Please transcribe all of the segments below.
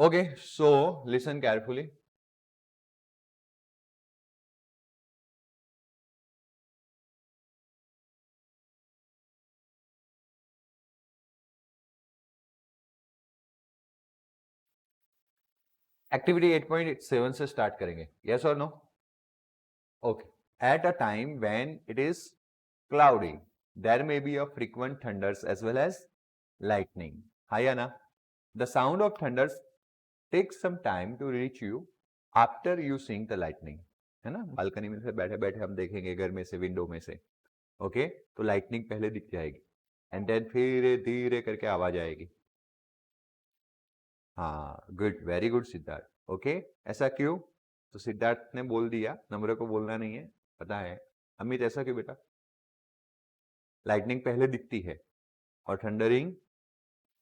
Okay, so listen carefully. Activity 8.7 से start करेंगे. Yes or no? Okay. At a time when it is cloudy, there may be a frequent thunders as well as lightning. हाँ या ना? The sound of thunders takes some time to reach you after you seeing the lightning. है ना? Balcony में से बैठे बैठे हम देखेंगे घर में से, विंडो में से. ओके, तो लाइटनिंग पहले दिख जाएगी एंड देन धीरे धीरे करके आवाज आएगी. हाँ, good, very good Siddharth. Okay, ऐसा क्यों? तो सिद्धार्थ ने बोल दिया, नम्र को बोलना नहीं है, पता है. अमित, ऐसा क्यों बेटा? लाइटनिंग पहले दिखती है और थंडरिंग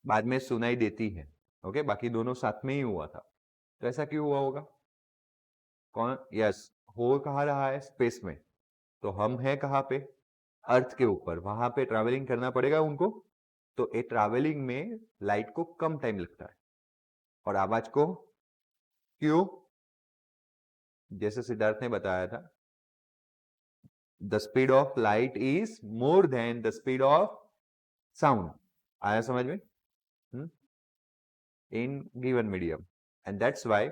बाद में सुनाई देती है. ओके, बाकी दोनों साथ में ही हुआ था. तो ऐसा क्यों हुआ होगा? कौन? यस, हो कहाँ रहा है? स्पेस में. तो हम हैं कहाँ पे? अर्थ के ऊपर. वहां पे ट्रैवलिंग करना पड़ेगा उनको. तो ए ट्रैवलिंग में लाइट को कम टाइम लगता है और आवाज को क्यों? जैसे सिद्धार्थ ने बताया था, the speed of light is more than the speed of sound. आया समझ में? In given medium. And that's why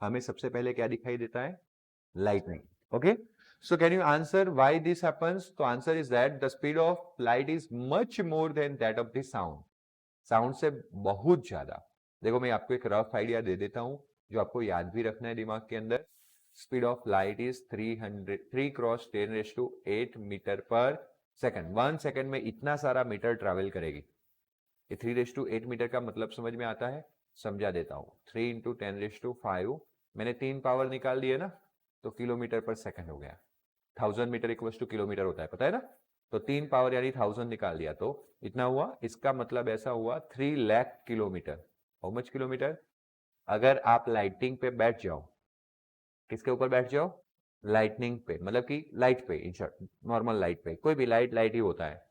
हमें सबसे पहले क्या दिखाई देता है? Lightning. Okay, so can you answer why this happens? तो answer is that the speed of light is much more than that of the sound. Sound से बहुत ज्यादा. देखो, मैं आपको एक रफ आइडिया दे देता हूं जो आपको याद भी रखना है दिमाग के अंदर. Speed of light is 3 cross 10⁸ meter per second. 1 second में इतना सारा मीटर ट्रैवल करेगी. ये 3⁸ मीटर का मतलब समझ में आता है? समझा देता हूं. 3 × 10⁵ मैंने 3 पावर निकाल दिए ना, तो किलोमीटर पर सेकंड हो गया. 1000 मीटर इक्वल्स टू किलोमीटर होता है, पता है ना? तो 3 पावर यानी 1000 निकाल दिया तो इतना हुआ. इसका मतलब ऐसा हुआ 3 lakh kilometre. How much kilometre? अगर आप लाइटिंग पे बैठ जाओ, किसके ऊपर बैठ जाओ? लाइटनिंग पे, मतलब कि लाइट पे, इन शॉर्ट नॉर्मल लाइट पे. कोई भी लाइट लाइट ही होता है,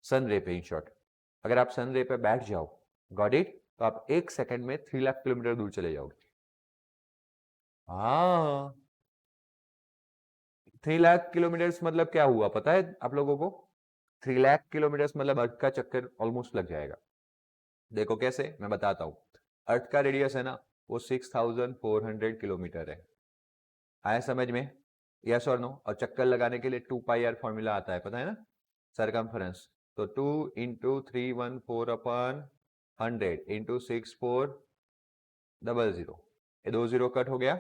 सन रे पे इन शॉर्ट. अगर आप सन रे पे बैठ जाओ, गॉट इट, तो आप 1 सेकंड में 3 लाख किलोमीटर दूर चले जाओगे. हाँ, 3 लाख किलोमीटर मतलब क्या हुआ पता है आप लोगों को? 3 लाख किलोमीटर मतलब अर्थ का चक्कर ऑलमोस्ट लग जाएगा. देखो कैसे, मैं बताता हूं. अर्थ का रेडियस है ना, वो 6400 किलोमीटर है. आया समझ में? यस और नो? और चक्कर लगाने के लिए 2πr फॉर्मूला आता है, पता है ना? सरकमफरेंस. तो 2 × 314/100 × 6400. ये 2 जीरो कट हो गया.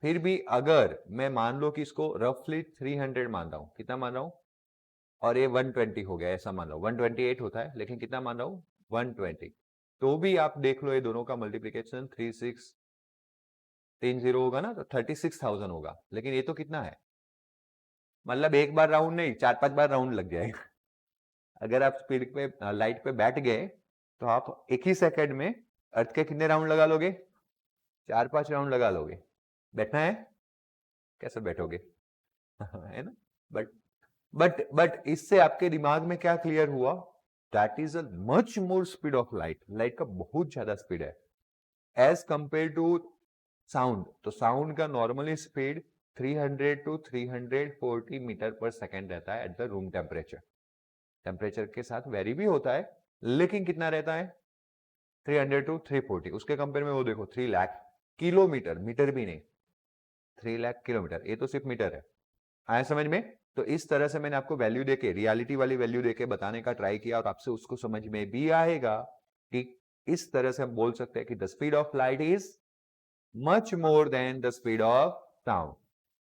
फिर भी अगर मैं मान लो कि इसको रफली 300 मान रहा हूं, कितना मान रहा हूं, और ये 120 हो गया, ऐसा मान लो. 128 होता है, लेकिन कितना मान रहा हूं? 120. तो भी आप देख लो, ये दोनों का मल्टीप्लीकेशन 3630 होगा ना, तो 36,000 होगा. लेकिन ये तो कितना है? मतलब एक बार राउंड नहीं, 4-5 बार राउंड लग जाएगा. अगर आप स्पीड पे लाइट पे बैठ गए तो आप एक ही सेकंड में अर्थ के कितने राउंड लगा लोगे? 4-5 राउंड लगा लोगे. बैठना है? कैसे बैठोगे? है ना? बट इससे आपके दिमाग में क्या क्लियर हुआ? That is a much more speed of light. Light का बहुत ज्यादा स्पीड है एज कंपेयर टू साउंड. तो साउंड का नॉर्मली स्पीड 300 to 340 मीटर पर सेकेंड रहता है at the room temperature. Temperature के साथ वेरी भी होता है, लेकिन कितना रहता है? 300 to 340. उसके कंपेयर में वो देखो 3 लाख किलोमीटर. मीटर भी नहीं, 3 लाख किलोमीटर. ये तो सिर्फ मीटर है. आया समझ में? तो इस तरह से मैंने आपको वैल्यू देके, रियलिटी वाली वैल्यू देके बताने का ट्राई किया, और आपसे उसको समझ में भी आएगा कि इस तरह से हम बोल सकते हैं कि the speed of light is much more than the speed of sound,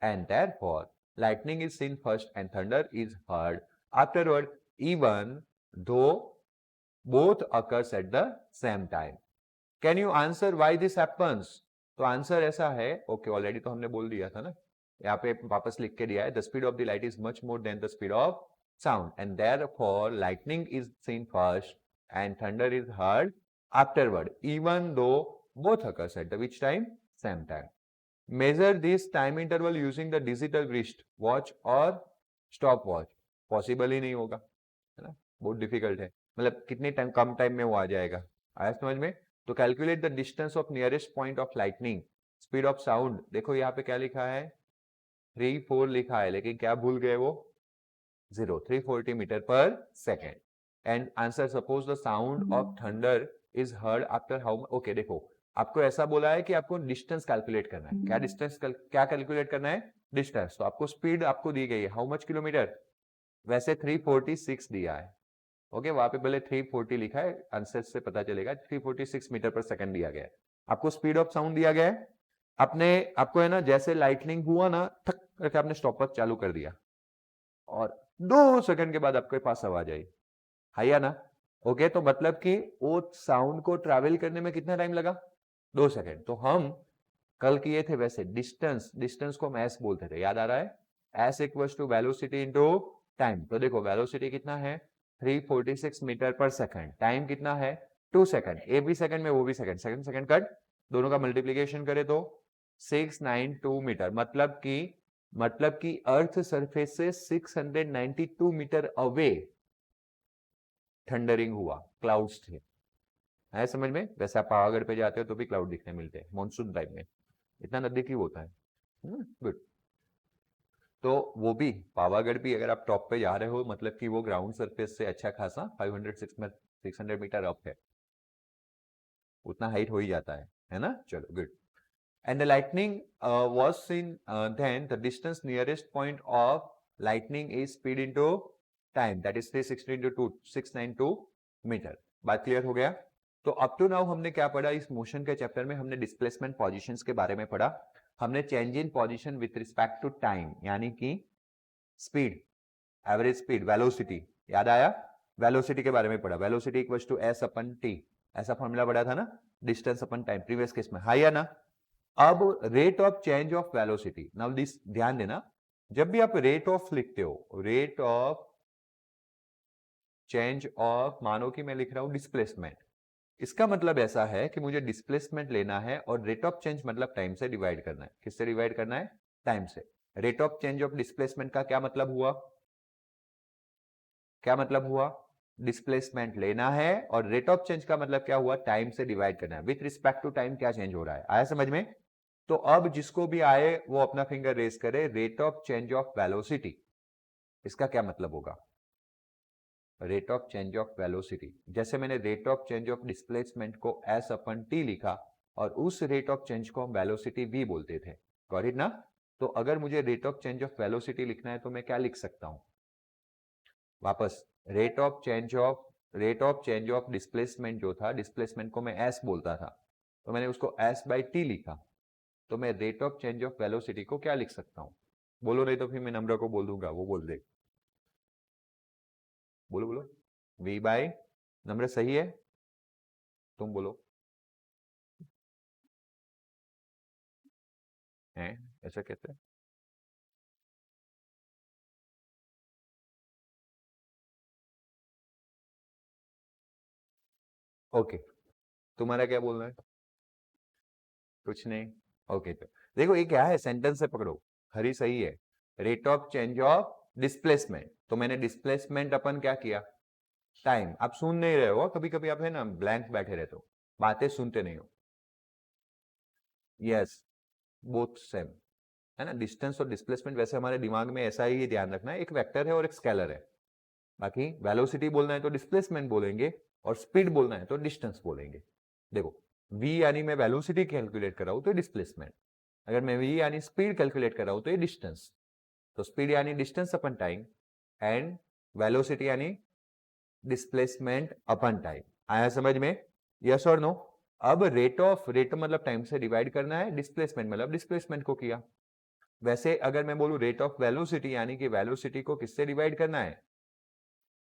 and therefore lightning is seen first and thunder is heard afterward, even though both occurs at the same time. Can you answer why this happens? तो answer ऐसा है. Okay, already तो हमने बोल दिया था ना, यहाँ पे वापस लिख के दिया है. The speed of the light is much more than the speed of sound, and therefore lightning is seen first and thunder is heard afterward, even though both occurs at the which time? Same time. Measure this time interval using the digital wrist watch or stop watch. Possible ही नहीं होगा, है ना? बहुत difficult है. मतलब कितने time, कम time में वो आ जाएगा. आया समझ में? तो calculate the distance of nearest point of lightning, speed of sound. देखो यहाँ पे क्या लिखा है, 3-4 लिखा है, लेकिन क्या भूल गए वो, 340 मीटर पर second. And answer, suppose the sound of thunder is heard after how, okay देखो आपको ऐसा बोला है कि आपको डिस्टेंस कैलकुलेट करना है। क्या डिस्टेंस क्या कैलकुलेट करना है, डिस्टेंस। तो आपको स्पीड आपको दी गई है, हाउ मच किलोमीटर, वैसे 346 दिया है, ओके वहां पे पहले 340 लिखा है, आंसर से पता चलेगा 346 मीटर पर सेकंड दिया गया है। आपको स्पीड ऑफ साउंड दिया गया है, अपने आपको है ना, जैसे लाइटनिंग हुआ ना, ठक करके आपने स्टॉपवॉच चालू कर दिया और 2 सेकंड के बाद आपके पास आवाज आई, है या ना, ओके। तो मतलब कि वो साउंड को ट्रैवल करने में कितना टाइम लगा, 2 सेकंड। तो हम कल किए थे वैसे, डिस्टेंस को हम एस बोलते थे, याद आ रहा है, S equals to velocity into time. तो देखो वेलोसिटी कितना है, 346 मीटर पर सेकंड, टाइम कितना है 2 सेकंड, ए भी सेकंड में वो भी सेकंड, सेकंड सेकंड कट, दोनों का मल्टीप्लीकेशन करे तो 692 मीटर, मतलब कि अर्थ सरफेस से 692 मीटर अवे थंडरिंग हुआ, क्लाउड्स थे, है समझ में। वैसे आप पावागढ़ पे जाते हो तो भी क्लाउड दिखने मिलते हैं मॉनसून टाइम में, इतना नजदीकी होता है, गुड। तो वो भी पावागढ़ भी अगर आप टॉप पे जा रहे हो, मतलब कि वो ग्राउंड सरफेस से अच्छा खासा 600 मीटर अप है, उतना हाइट हो ही जाता है ना। चलो good. And the lightning was seen then the distance nearest point of lightning is speed into time, that is 360 into 2 692 meter. बात क्लियर हो गया। तो अप टू नाउ हमने क्या पढ़ा, इस मोशन के चैप्टर में हमने डिस्प्लेसमेंट पोजीशंस के बारे में पढ़ा, हमने change in position with respect to time, यानी कि स्पीड, एवरेज स्पीड, वेलोसिटी, याद आया, वेलोसिटी के बारे में पढ़ा, velocity equals to S upon T, ऐसा फॉर्मूला पढ़ा था ना, distance upon time previous case में, है या ना। अब rate of change of velocity, now this ध्यान देना, जब भी आप रेट ऑफ लिखते हो, रेट ऑफ चेंज ऑफ, मानो कि मैं लिख रहा हूं डिस्प्लेसमेंट, इसका मतलब ऐसा है कि मुझे डिस्प्लेसमेंट लेना है और रेट ऑफ चेंज मतलब टाइम से डिवाइड करना है। किससे डिवाइड करना है, टाइम से। Rate of change of displacement का क्या मतलब हुआ, क्या मतलब हुआ, डिस्प्लेसमेंट लेना है और रेट ऑफ चेंज का मतलब क्या हुआ, टाइम से डिवाइड करना है। विथ रिस्पेक्ट टू टाइम क्या चेंज हो रहा है, आया समझ में। तो अब जिसको भी आए वो अपना फिंगर रेस करे, rate of change of velocity, इसका क्या मतलब होगा, rate of change of velocity. जैसे मैंने rate of change of displacement को एस अपन टी लिखा और उस रेट ऑफ चेंज को हम वेलोसिटी वी बोलते थे, गॉट इट ना। तो अगर मुझे rate of change of velocity लिखना है तो मैं क्या लिख सकता हूं, वापस rate of change of displacement जो था, डिस्प्लेसमेंट को मैं एस बोलता था, तो मैंने उसको एस बाई टी लिखा, तो मैं rate of change of velocity को क्या लिख सकता हूं, बोलो, नहीं तो फिर मैं नम्र को बोल दूंगा, वो बोल दे, बोलो बोलो, v बाई नम्र सही है, तुम बोलो, है ऐसा कहते हैं, ओके। तुम्हारा क्या बोलना है, कुछ नहीं, ओके। तो देखो ये क्या है, सेंटेंस से पकड़ो, हरी सही है, rate of change of displacement, तो मैंने डिस्प्लेसमेंट अपन क्या किया, टाइम। आप सुन नहीं रहे हो, कभी कभी आप है ना ब्लैंक बैठे रहते हो, बातें सुनते नहीं हो, यस, बोथ सेम है ना। डिस्टेंस और डिस्प्लेसमेंट वैसे हमारे दिमाग में ऐसा ही ध्यान रखना है, एक वेक्टर है और एक स्केलर है। बाकी वेलोसिटी बोलना है तो डिस्प्लेसमेंट बोलेंगे और स्पीड बोलना है तो डिस्टेंस बोलेंगे। देखो v यानी मैं वेलोसिटी कैलकुलेट कर रहा हूं तो डिस्प्लेसमेंट, अगर मैं v यानी स्पीड कैलकुलेट कर रहा हूं तो ये डिस्टेंस। तो स्पीड यानी distance upon time and velocity यानी डिस्प्लेसमेंट अपन टाइम। आया समझ में, यस और नो। अब रेट मतलब टाइम से डिवाइड करना है, डिस्प्लेसमेंट मतलब डिस्प्लेसमेंट को किया। वैसे अगर मैं बोलूं रेट ऑफ वेलोसिटी यानी कि वेलोसिटी को किससे डिवाइड करना है,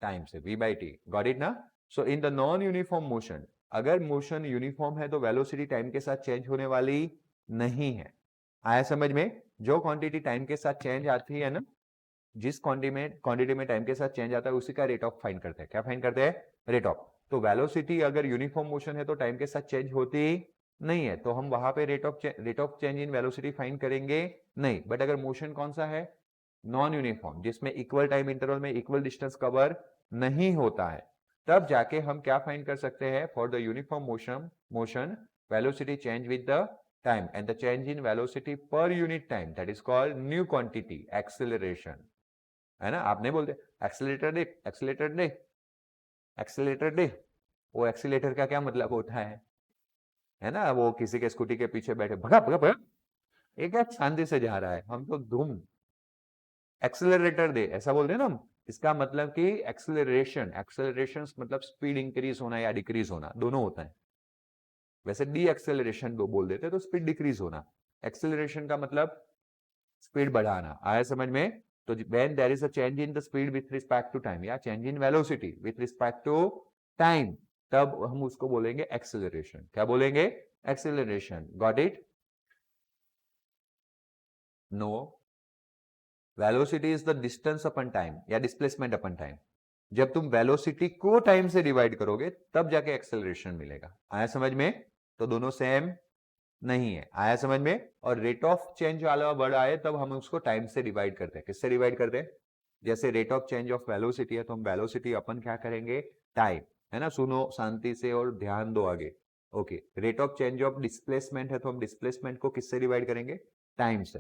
टाइम से, v by T, got it ना। So in the non uniform motion, अगर मोशन यूनिफॉर्म है तो वेलोसिटी टाइम के साथ चेंज होने वाली नहीं है। आया समझ में, जो क्वांटिटी टाइम के साथ चेंज आती है ना, जिस क्वांटिटी में टाइम के साथ चेंज आता है उसी का रेट ऑफ फाइंड करते हैं। क्या फाइंड करते हैं, रेट ऑफ। तो वेलोसिटी अगर यूनिफॉर्म मोशन है तो टाइम के साथ चेंज होती नहीं है, तो हम वहां पे rate of change in velocity find करेंगे नहीं। बट अगर मोशन कौन सा है, नॉन यूनिफॉर्म, जिसमें इक्वल टाइम इंटरवल में इक्वल डिस्टेंस कवर नहीं होता है, तब जाके हम क्या फाइंड कर सकते हैं, for the uniform motion velocity change with the time and the change in velocity per unit time, that is called new quantity, acceleration, है ना। आप नहीं बोलते एक्सेलेरेटर दे, एक्सेलेरेटर दे, एक्सेलेरेटर दे, वो एक्सीलेटर का क्या मतलब होता है ना, वो किसी के स्कूटी के पीछे बैठे भगा भगा भगा, एक शांति से जा रहा है, हम तो धूम, एक्सेलरेटर दे ऐसा बोलते हैं ना हम। इसका मतलब कि एक्सेलरेशन, एक्सेलरेशन मतलब स्पीड इंक्रीज होना या डिक्रीज होना, दोनों होता है। वैसे डी एक्सेलरेशन दो बोल देते तो स्पीड डिक्रीज होना, एक्सेलरेशन का मतलब स्पीड बढ़ाना, आया समझ में। तो when there is a change in the speed with respect to time या change in velocity with respect to time, तब हम उसको बोलेंगे एक्सेलरेशन। क्या बोलेंगे, acceleration. Got it? No, velocity is the distance upon time या डिस्प्लेसमेंट अपन टाइम। जब तुम वेलोसिटी को टाइम से डिवाइड करोगे तब जाके एक्सेलरेशन मिलेगा, आया समझ में। तो दोनों सेम नहीं है, आया समझ में। और रेट ऑफ चेंज वाला वर्ड आए तब हम उसको टाइम से डिवाइड करते हैं। किससे डिवाइड करते हैं? जैसे rate of change of velocity है तो हम वेलोसिटी अपन क्या करेंगे, टाइम, है ना। सुनो शांति से और ध्यान दो आगे। Okay, rate of change of displacement है तो हम डिस्प्लेसमेंट को किससे डिवाइड करेंगे, टाइम से।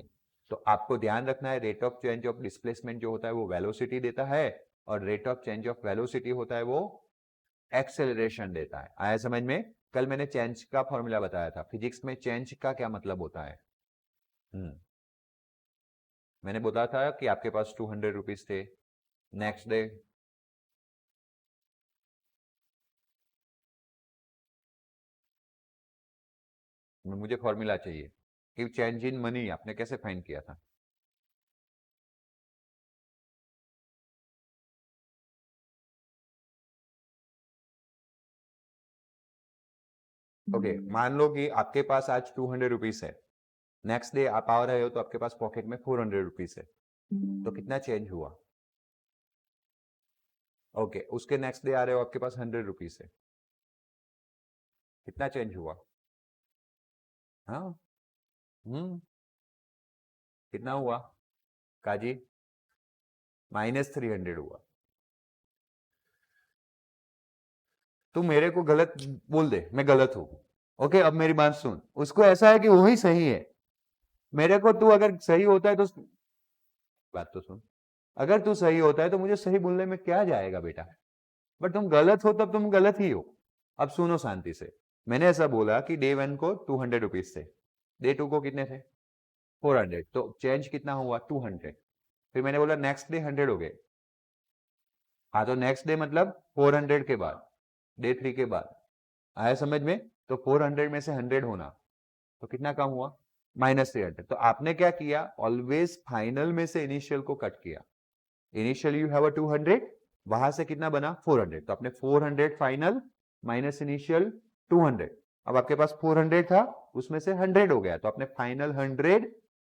तो आपको ध्यान रखना है, rate of change of displacement जो होता है वो वेलोसिटी देता है, और rate of change of velocity होता है वो एक्सेलरेशन देता है। आया समझ में। कल मैंने चेंज का फॉर्मूला बताया था, फिजिक्स में चेंज का क्या मतलब होता है। मैंने बोला था कि आपके पास 200 रुपीज थे, नेक्स्ट डे मुझे फॉर्मूला चाहिए कि चेंज इन मनी आपने कैसे फाइंड किया था। ओके, मान लो कि आपके पास आज 200 रुपीज है, नेक्स्ट डे आप आ रहे हो तो आपके पास पॉकेट में 400 रुपीज है, तो कितना चेंज हुआ। ओके, उसके नेक्स्ट डे आ रहे हो आपके पास 100 रुपीज है, कितना चेंज हुआ। हाँ, कितना हुआ काजी, -300 हुआ। तू मेरे को गलत बोल दे, मैं गलत हूं। ओके, अब मेरी बात सुन, उसको ऐसा है कि वही सही है। मेरे को तू अगर सही होता है तो बात तो सुन, अगर तू सही होता है तो मुझे सही बोलने में क्या जाएगा बेटा, बट तुम गलत हो तब तुम गलत ही हो। अब सुनो शांति से, मैंने ऐसा बोला कि डे 1 को 200 रुपीज थे, डे 2 को कितने थे 400, तो चेंज कितना हुआ 200। फिर मैंने बोला नेक्स्ट डे 100 हो गए, हाँ तो नेक्स्ट डे मतलब 400 के बाद, डे 3 के बाद, आया समझ में। तो 400 में से 100 होना, तो कितना कम हुआ -300। तो आपने क्या किया, ऑलवेज फाइनल में से इनिशियल को कट किया। इनिशियल यू हैव अ 200, वहां से कितना बना 400, तो आपने 400 फाइनल माइनस इनिशियल 200। अब आपके पास 400 था, उसमें से 100 हो गया, तो आपने फाइनल 100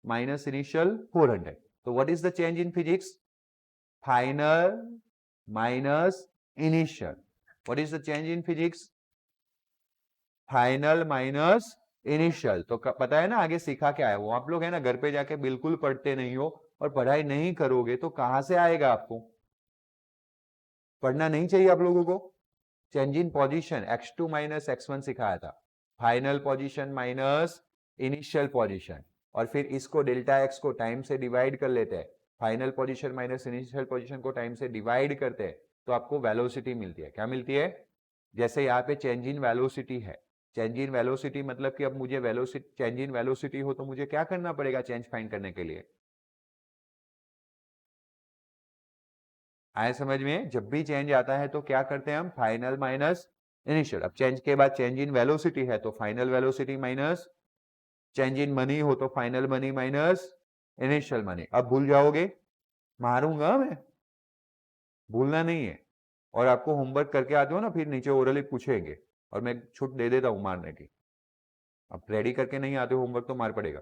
माइनस इनिशियल 400। तो what is the change in physics, final minus initial. What is the change in physics, final minus initial. तो पता है ना आगे सीखा क्या है वो, आप लोग है ना घर पे जाके बिल्कुल पढ़ते नहीं हो, और पढ़ाई नहीं करोगे तो कहां से आएगा आपको, पढ़ना नहीं चाहिए आप लोगों को। Change in position x2 minus x1 सिखाया था, final position minus initial position, और फिर इसको डेल्टा x को टाइम से डिवाइड कर लेते हैं, final position minus initial position को टाइम से डिवाइड करते हैं, तो आपको वेलोसिटी मिलती है। क्या मिलती है, जैसे यहाँ पे चेंज इन वेलोसिटी है, चेंज इन वेलोसिटी मतलब कि अब मुझे वेलोसिटी, चेंज इन वेलोसिटी हो तो मुझे क्या करना पड़ेगा चेंज फाइंड करने के लिए, आए समझ में। जब भी चेंज आता है तो क्या करते हैं हम, फाइनल माइनस इनिशियल। अब चेंज के बाद चेंज इन वेलोसिटी है तो final velocity minus, change in money हो तो final money minus initial money. अब भूल जाओगे, मारूंगा मैं, भूलना नहीं है। और आपको होमवर्क करके आते हो ना, फिर नीचे ओरली पूछेंगे और मैं छूट दे देता हूं मारने की। अब रेडी करके नहीं आते हो होमवर्क तो मार पड़ेगा,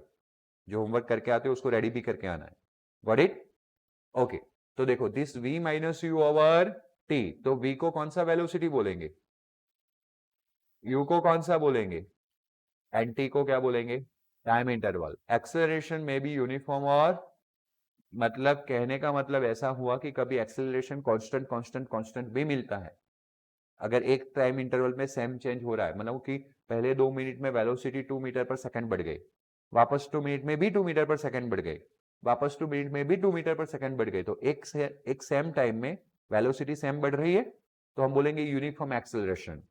जो होमवर्क करके आते हो उसको रेडी भी करके आना है। Got it? ओके, तो देखो this v minus you over t, तो v को कौन सा वेलोसिटी बोलेंगे, u को कौन सा बोलेंगे, एंड t को क्या बोलेंगे, टाइम इंटरवल। एक्सेलरेशन में भी यूनिफॉर्म, और मतलब कहने का मतलब ऐसा हुआ कि कभी एक्सेलरेशन कांस्टेंट कांस्टेंट कांस्टेंट भी मिलता है, अगर एक टाइम इंटरवल में सेम चेंज हो रहा है, मतलब कि पहले 2 मिनट में वेलोसिटी 2 मीटर पर सेकंड बढ़ गई, वापस 2 मिनट में भी 2 मीटर पर सेकंड बढ़ गई, वापस 2 मिनट में भी 2 मीटर पर सेकंड बढ़ गई, तो एक सेम टाइम में वेलोसिटी सेम बढ़ रही है, तो हम बोलेंगे यूनिफॉर्म एक्सेलरेशन।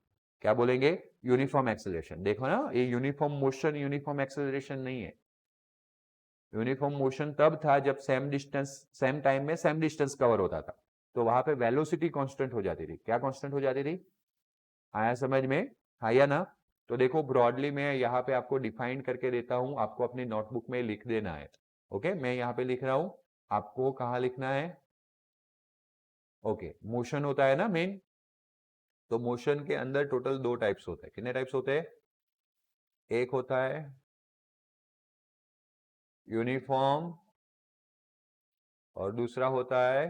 क्या बोलेंगे? Uniform acceleration. देखो ना, ये यूनिफॉर्म मोशन यूनिफॉर्म एक्सेलरेशन नहीं है। यूनिफॉर्म मोशन तब था जब सेम डिस्टेंस सेम टाइम में सेम डिस्टेंस कवर होता था, तो वहां पे वेलोसिटी कांस्टेंट हो जाती थी। क्या कांस्टेंट हो जाती थी? आया समझ में? हाँ या ना? तो देखो ब्रॉडली मैं यहाँ पे आपको डिफाइन करके देता हूं, आपको अपनी नोटबुक में लिख देना है। ओके, मैं यहाँ पे लिख रहा हूं, आपको कहाँ लिखना है? ओके, मोशन होता है ना मेन, तो मोशन के अंदर टोटल 2 टाइप्स होते हैं। कितने टाइप्स होते हैं? एक होता है यूनिफॉर्म और दूसरा होता है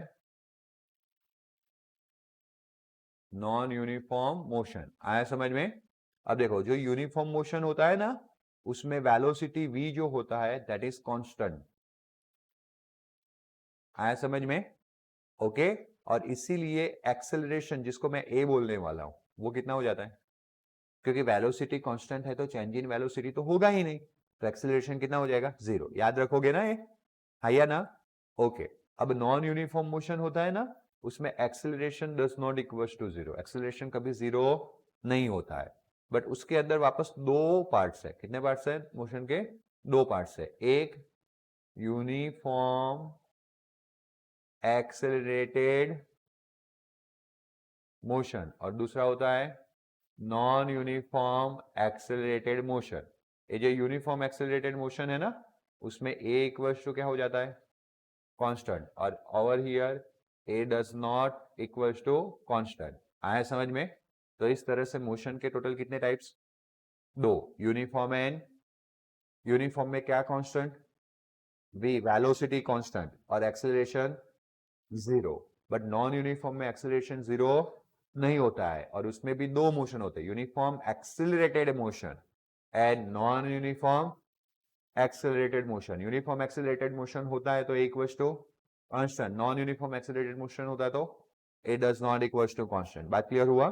नॉन यूनिफॉर्म मोशन। आया समझ में? अब देखो, जो यूनिफॉर्म मोशन होता है ना, उसमें वेलोसिटी v जो होता है दैट इज कांस्टेंट। आया समझ में? ओके, और इसीलिए एक्सेलरेशन, जिसको मैं a बोलने वाला हूं, वो कितना हो जाता है? क्योंकि वेलोसिटी कांस्टेंट है तो चेंज इन वेलोसिटी तो होगा ही नहीं, तो एक्सेलरेशन कितना हो जाएगा? 0। याद रखोगे ना ये? हाँ या ना? ओके। अब नॉन यूनिफॉर्म मोशन होता है ना, उसमें acceleration does not equals to 0, acceleration कभी 0 नहीं होता है। बट उसके अंदर वापस 2 पार्ट्स है। कितने पार्ट्स है मोशन के? 2 पार्ट्स है। एक यूनिफॉर्म एक्सेलरेटेड मोशन और दूसरा होता है नॉन यूनिफॉर्म एक्सेलरेटेड मोशन। ये जो यूनिफॉर्म एक्सेलरेटेड मोशन है ना, उसमें ए इक्वल्स टू क्या हो जाता है? कांस्टेंट, और over here A does not equals to constant. आया समझ में? तो इस तरह से मोशन के टोटल कितने टाइप्स? 2। यूनिफॉर्म एंड यूनिफॉर्म में क्या कांस्टेंट? वी वेलोसिटी कांस्टेंट और एक्सेलरेशन 0। बट नॉन यूनिफॉर्म में एक्सेलरेशन 0 नहीं होता है, और उसमें भी 2 मोशन होते हैं, uniform accelerated motion and non uniform accelerated motion. Uniform accelerated motion होता है तो a equals to constant, non uniform accelerated motion होता है तो a does not equals to constant. बात क्लियर हुआ?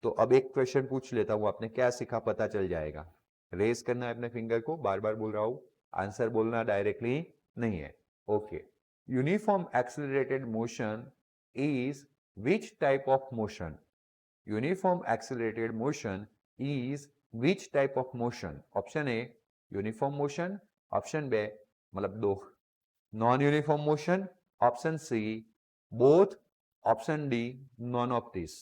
तो अब एक क्वेश्चन पूछ लेता हूं, आपने क्या सीखा पता चल जाएगा। रेस करना है अपने फिंगर को, बार बार बोल रहा हूं, आंसर बोलना डायरेक्टली नहीं है। Okay, uniform accelerated motion is which type of motion? Uniform accelerated motion is which type of motion? Option A uniform motion, option B मतलब 2 non uniform motion, option C both, option D none of this.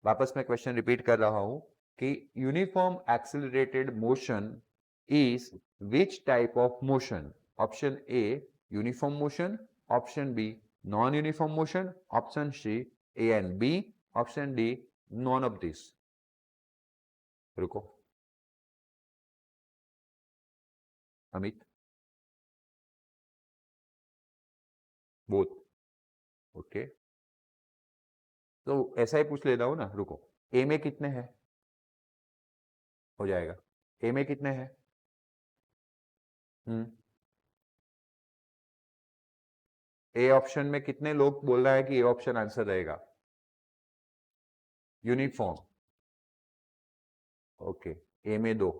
वापस मैं question repeat कर रहा हूं कि uniform accelerated motion is which type of motion? Option A uniform motion, option B non uniform motion, option C A and B, option D none of this. रुको, Amit, both. Okay, तो ऐसा ही पूछ लेता हूं ना। रुको, ए में कितने हैं? हो जाएगा। ए में कितने हैं? ए ऑप्शन में कितने लोग बोल रहा है कि ए ऑप्शन आंसर रहेगा? यूनिफॉर्म। ओके, ए में 2,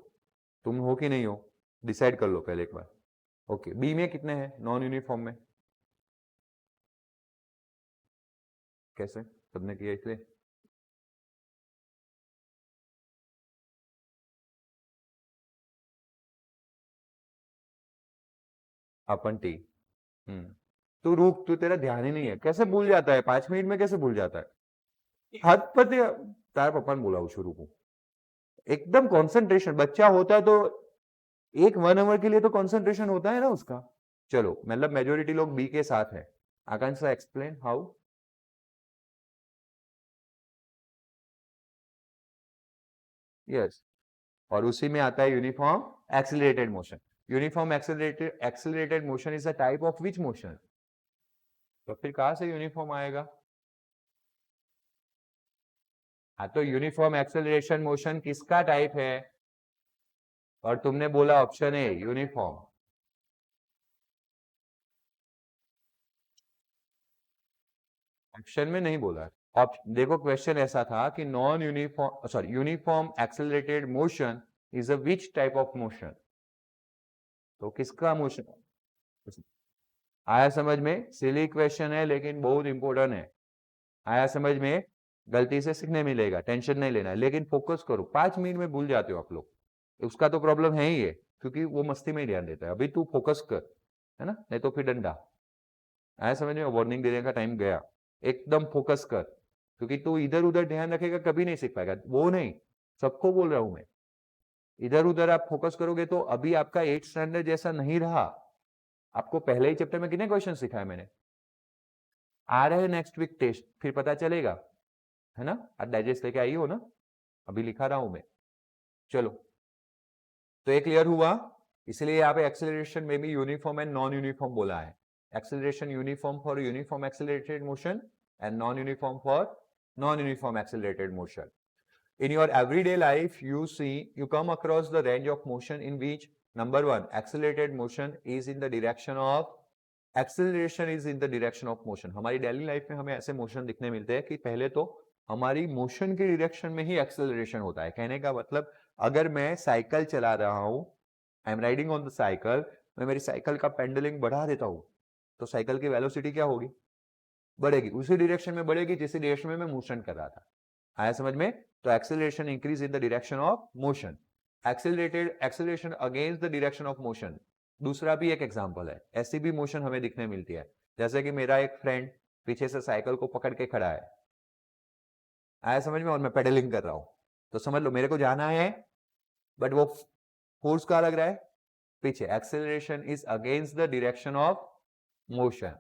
तुम हो कि नहीं हो? डिसाइड कर लो पहले एक बार। ओके, बी में कितने हैं नॉन यूनिफॉर्म में? कैसे? सबने किया इसलिए? अपन टी। तू रुक, तू तेरा ध्यान ही नहीं है, कैसे भूल जाता है? 5 मिनट में कैसे भूल जाता है? हद पति तार पप्पा ने बोला शुरू को, एकदम कंसंट्रेशन। बच्चा होता है तो एक 1 आवर के लिए तो कंसंट्रेशन होता है ना उसका। चलो, मतलब मेजोरिटी लोग बी के साथ है। आकांक्षा एक्सप्लेन हाउ। यस, और उसी में आता है uniform accelerated motion. Uniform accelerated motion is a type of which motion? तो फिर कहां से यूनिफॉर्म आएगा? हाँ, तो यूनिफॉर्म एक्सेलरेशन मोशन किसका टाइप है? और तुमने बोला ऑप्शन ए यूनिफॉर्म। ऑप्शन में नहीं बोला, देखो क्वेश्चन ऐसा था कि uniform accelerated motion is a which type of motion, तो किसका मोशन आया समझ में? सिली क्वेश्चन है लेकिन बहुत इंपॉर्टेंट है। आया समझ में? गलती से सीखने मिलेगा, टेंशन नहीं लेना है, लेकिन फोकस करो। 5 मिनट में भूल जाते हो आप लोग, उसका तो प्रॉब्लम है ही है, क्योंकि वो मस्ती में ही ध्यान देता है। अभी तू फोकस कर, है ना, नहीं तो फिर डंडा। आया समझ में? वार्निंग देने का टाइम गया। एकदम फोकस कर, क्योंकि तू इधर उधर ध्यान रखेगा कभी नहीं सीख पाएगा। वो नहीं, सबको बोल रहा हूं मैं, इधर उधर आप फोकस करोगे तो अभी आपका 8th स्टैंडर्ड जैसा नहीं रहा। आपको पहले ही चैप्टर में कितने क्वेश्चन सिखाए मैंने? आ रहे हैं नेक्स्ट वीक टेस्ट, फिर पता चलेगा, है ना। आज डाइजेस्ट लेके आई हो ना, अभी लिखा रहा हूं मैं। चलो, तो ये क्लियर हुआ। इसलिए यहाँ पे एक्सेलरेशन में भी यूनिफॉर्म एंड नॉन यूनिफॉर्म बोला है। Acceleration uniform for uniform accelerated motion and non uniform for non uniform accelerated motion. In your everyday life, you come across the range of motion in which number 1, accelerated motion is in the direction of acceleration is in the direction of motion. हमारी daily life में हमें ऐसे motion दिखने मिलते हैं कि पहले तो हमारी मोशन के डायरेक्शन में ही एक्सेलरेशन होता है। कहने का मतलब, अगर मैं साइकिल चला रहा हूं, I am riding on the cycle, मैं मेरी साइकिल का पेंडलिंग बढ़ा देता हूं, तो साइकिल की वेलोसिटी क्या होगी? बढ़ेगी, उसी डायरेक्शन में बढ़ेगी जिस डायरेक्शन में मैं मोशन कर रहा था। आया समझ में? तो acceleration increase in the direction of motion, acceleration against the direction of motion. दूसरा भी एक एग्जांपल है, ऐसी भी मोशन हमें दिखने मिलती है। जैसे कि मेरा एक फ्रेंड पीछे से साइकिल को पकड़ के खड़ा है, आया समझ में, और मैं पेडलिंग कर रहा हूं, तो समझ लो मेरे को जाना है, बट वो फोर्स कहां लग रहा है? पीछे। Acceleration is against the direction of motion,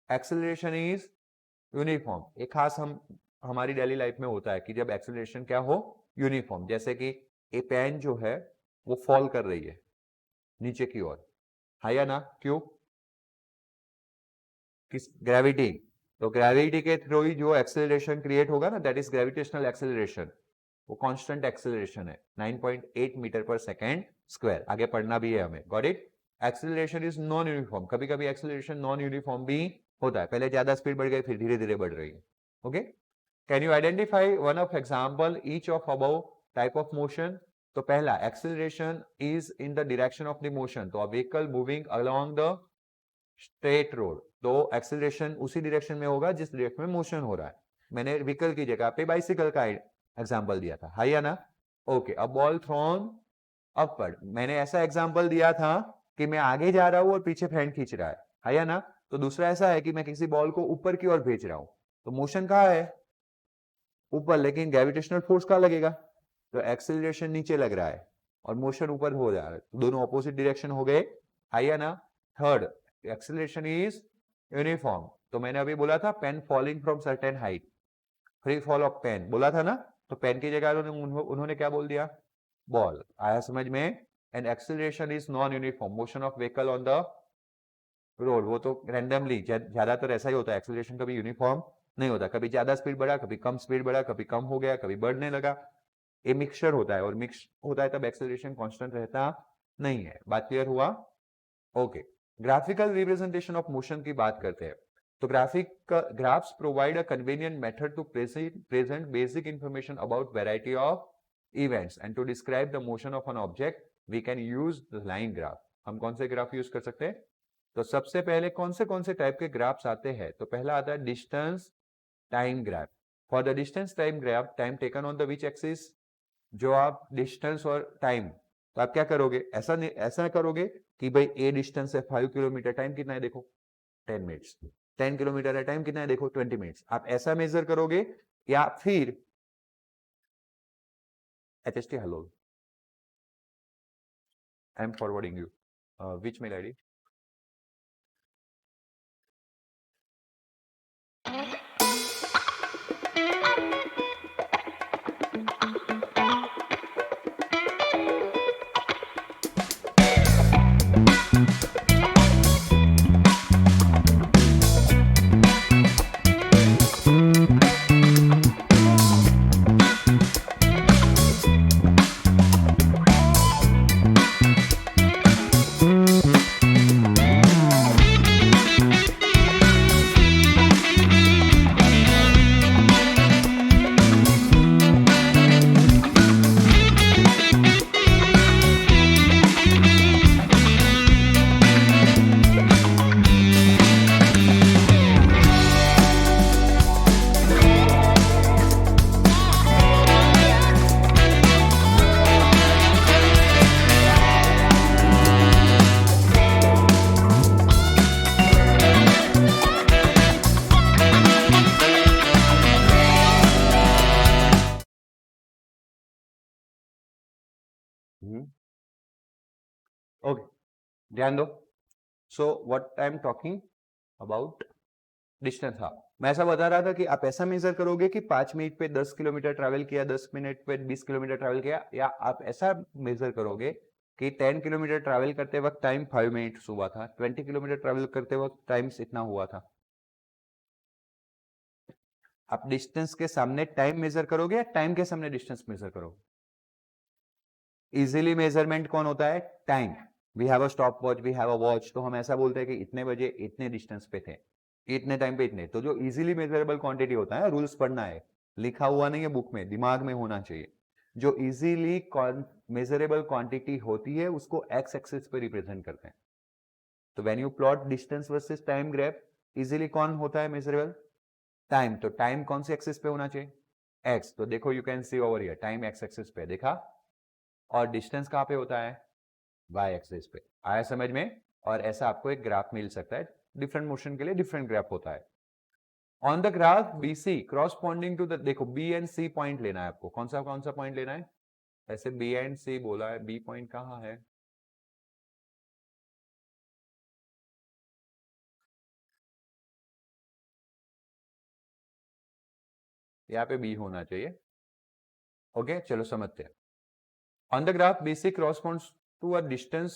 acceleration is uniform. एक खास हमारी डेली लाइफ में होता है कि जब एक्सेलरेशन क्या हो? यूनिफॉर्म। जैसे कि ए पेन जो है वो फॉल कर रही है नीचे की ओर, है या ना? क्यों? किस? ग्रेविटी। तो ग्रेविटी के थ्रू ही जो एक्सेलरेशन क्रिएट होगा ना, दैट इज ग्रेविटेशनल एक्सेलरेशन। वो कांस्टेंट एक्सेलरेशन है, 9.8 मीटर पर सेकेंड स्क्वायर। आगे पढ़ना भी है हमें, got it? Acceleration is non uniform. कभी कभी एक्सेलरेशन नॉन यूनिफॉर्म भी होता है, पहले ज्यादा स्पीड बढ़ गई, फिर धीरे धीरे बढ़ रही है। Okay, can you identify one of example each of above type of motion? तो पहला, acceleration is in the direction of the motion, तो a vehicle moving along the straight road, तो एक्सेलरेशन उसी डायरेक्शन में होगा जिस डायरेक्शन में motion हो रहा है। मैंने व्हीकल की जगह पे बाइसिकल का एग्जांपल दिया था, है या ना? Okay, a ball throne upward, मैंने ऐसा एग्जांपल दिया था कि मैं आगे जा रहा हूं और पीछे फ्रेंड खींच रहा है या ना? तो दूसरा ऐसा है कि मैं किसी बॉल को ऊपर की ओर भेज रहा हूं, तो मोशन कहां है? ऊपर, लेकिन ग्रेविटेशनल फोर्स कहां लगेगा? तो एक्सेलरेशन नीचे लग रहा है और मोशन ऊपर हो जा रहा है, तो दोनों ऑपोजिट डायरेक्शन हो गए, है या ना? थर्ड, एक्सेलरेशन इज यूनिफॉर्म, तो मैंने अभी बोला था pen falling from certain height, free fall of pen बोला था ना, तो पेन की जगह उन्होंने क्या बोल दिया? बॉल। आया समझ में? And acceleration is non uniform, motion of vehicle on the road, वो तो रैंडमली, ज्यादातर ऐसा ही होता है, एक्सेलरेशन कभी यूनिफॉर्म नहीं होता, कभी ज्यादा स्पीड बढ़ा, कभी कम स्पीड बढ़ा, कभी कम हो गया, कभी बढ़ने लगा, ये मिक्सचर होता है, और मिक्स होता है तब एक्सेलरेशन कांस्टेंट रहता नहीं है। बात क्लियर हुआ? Okay, graphical representation of motion की बात करते हैं। तो graphs provide a convenient method to present basic information about variety of events and to describe the motion of an object we can use the line graph. हम कौन से graph use कर सकते हैं? तो सबसे पहले कौन से टाइप के ग्राफ्स आते हैं? तो पहला आता है distance time graph. For the distance time graph, time taken on the which axis, जो आप डिस्टेंस और टाइम, तो आप क्या करोगे? ऐसा करोगे कि भाई ए डिस्टेंस है 5 किलोमीटर, टाइम कितना है देखो 10 मिनट्स, 10 किलोमीटर है, टाइम कितना है देखो 20 मिनट्स। आप ऐसा मेजर करोगे, या फिर HST hello, I am forwarding you which mail ID? Okay, ध्यान दो। So what I am talking about distance. हाँ, मैं ऐसा बता रहा था कि आप ऐसा मेजर करोगे कि 5 मिनट पे 10 किलोमीटर ट्रैवल किया, 10 मिनट पे 20 किलोमीटर ट्रैवल किया, या आप ऐसा मेजर करोगे कि 10 किलोमीटर ट्रैवल करते वक्त टाइम 5 मिनट्स हुआ था, 20 किलोमीटर ट्रैवल करते वक्त टाइम्स इतना हुआ था। आप डिस्टेंस के सामने टाइम मेजर करोगे या टाइम के सामने डिस्टेंस मेजर करोगे? इजीली मेजरमेंट कौन होता है? Time. We have a stop watch, we have a watch, तो हम ऐसा बोलते हैं कि इतने बजे इतने डिस्टेंस पे थे, इतने टाइम पे इतने। तो जो इजीली मेजरेबल क्वांटिटी होता है, रूल्स पढ़ना है, लिखा हुआ नहीं है बुक में, दिमाग में होना चाहिए। जो इजीली मेजरेबल क्वांटिटी होती है उसको एक्स एक्सिस पे रिप्रेजेंट करते हैं। तो when you plot distance versus time graph, easily कौन होता है मेजरेबल? टाइम। तो टाइम कौन सी एक्सिस पे होना चाहिए? एक्स। तो देखो, you can see over here, time x axis पे, देखा? और डिस्टेंस कहां पे होता है? वाई एक्सिस पे। आया समझ में? और ऐसा आपको एक ग्राफ मिल सकता है, डिफरेंट मोशन के लिए डिफरेंट ग्राफ होता है। On the graph BC corresponding to the, देखो B एंड C पॉइंट लेना है आपको। कौन सा पॉइंट लेना है? ऐसे B एंड C बोला है, B पॉइंट कहां है? यहाँ पे B होना चाहिए। ओके, चलो समझते हैं। On the graph BC corresponds to a distance,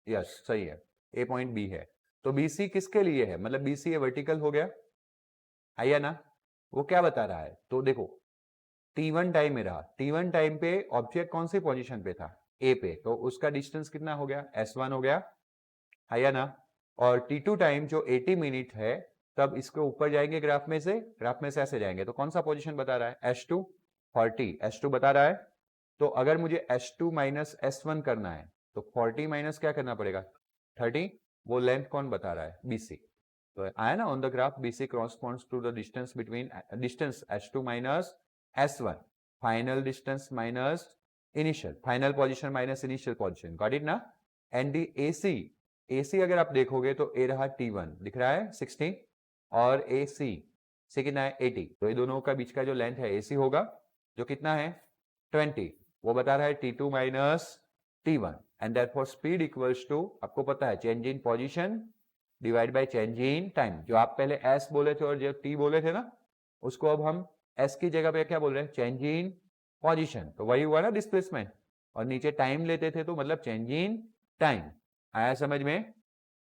yes सही है, A पॉइंट B है। तो BC किसके लिए है? मतलब BC ये वर्टिकल हो गया, आइया ना? वो क्या बता रहा है? तो देखो, T1 टाइम में रहा, T1 टाइम पे ऑब्जेक्ट कौन सी पोजीशन पे था? A पे, तो उसका डिस्टेंस कितना हो गया? S1 हो गया, आया ना? और T2 टाइम जो 80 मिनट है, तब इसके ऊपर जाएंगे ग्राफ में से ऐसे जाएंगे, तो कौन सा पोजीशन बता रहा है? S2 40, S2 बता रहा है। तो अगर मुझे S2 माइनस S1 करना है, तो 40 माइनस क्या करना पड़ेगा? 30। वो लेंथ कौन बता रहा है? BC। तो आया ना, on the graph BC corresponds to the distance between distance S2 minus S1, final distance minus initial, final position minus initial position, got it ना? and the AC अगर आप देखोगे तो A रहा T1 दिख रहा है 60, और AC से कितना है? 80। तो ये दोनों का बीच का जो लेंथ है AC होगा, जो कितना है? 20। वो बता रहा है T2 minus T1, and therefore speed equals to, आपको पता है, change in position divide by change in time. जो आप पहले S बोले थे और जो T बोले थे ना, उसको अब हम S की जगह पे क्या बोल रहे हैं? Change in position. तो वही हुआ ना डिस्प्लेसमेंट, और नीचे टाइम लेते थे तो मतलब चेंज इन टाइम। आया समझ में?